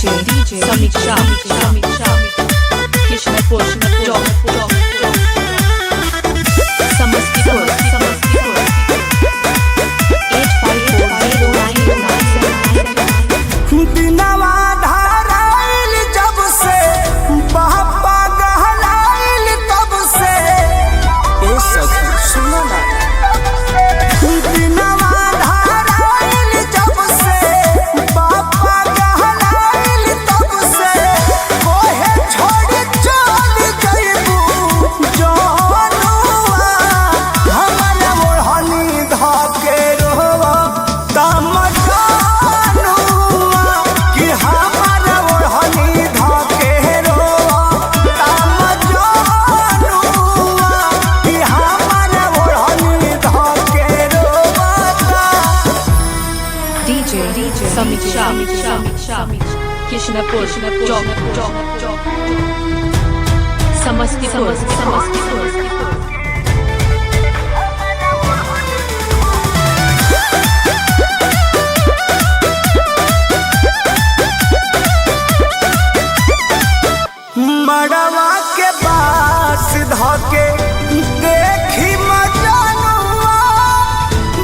DJ Samiksha Kishnapur Samastipur 854099 दिनवा धाराइल जब से बापा गहलाइल तब से ए सखी सुनो ना दिनवा धाराइल जब से बापा गहलाइल तब से कोहे छोड़ चल जइबू जनुआ हमरा मोहनी धके रोवा DJ Samiksha Kishnapur Samastipur मड़वा के पास धके देखी मजनुआ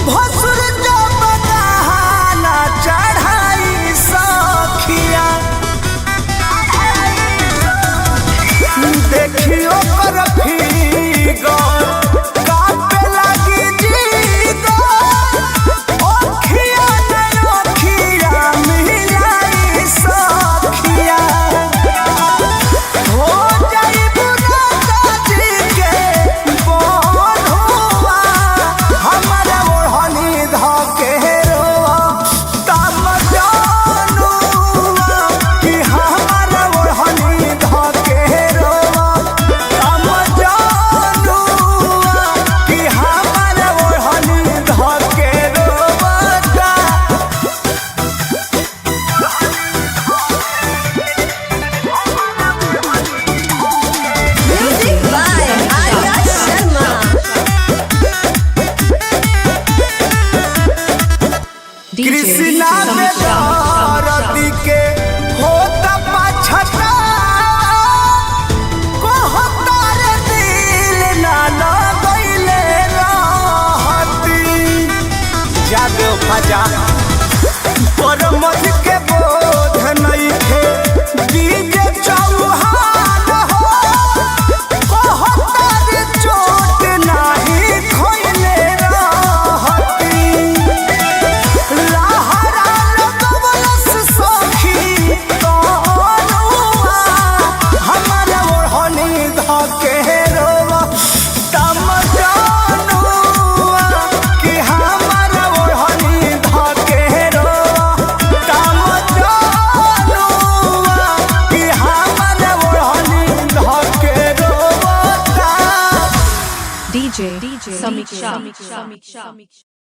भसुर जब दहाना चढ़ाई सखिया देखियो कर फिगर कापे लगी जीगर ओखिया न ओखिया मिलाई सखिया हो जाइबू राजा जी के बंधुआ हमरा ओढ़नी धके रोआ तब जनुआ कि हमरा ओढ़नी धके रोआ तब जनुआ कि हमरा ओढ़नी धके रोआ Music by Arya Sharma. Krishna में भारती के होता पछता कहतार दिल ना लगैले रहती जागो फजा पर मध के बोध नहीं थे डीजे चौहान हो कहतार चोट नहीं खोइले रहती लहरा लगवलस सखी तनुआ हमरा ओढ़नी धके रोवा तम जनुआ कि हमरा ओढ़नी धके रोवा तम जनुआ कि हमरा ओढ़नी धके रोवा DJ Samiksha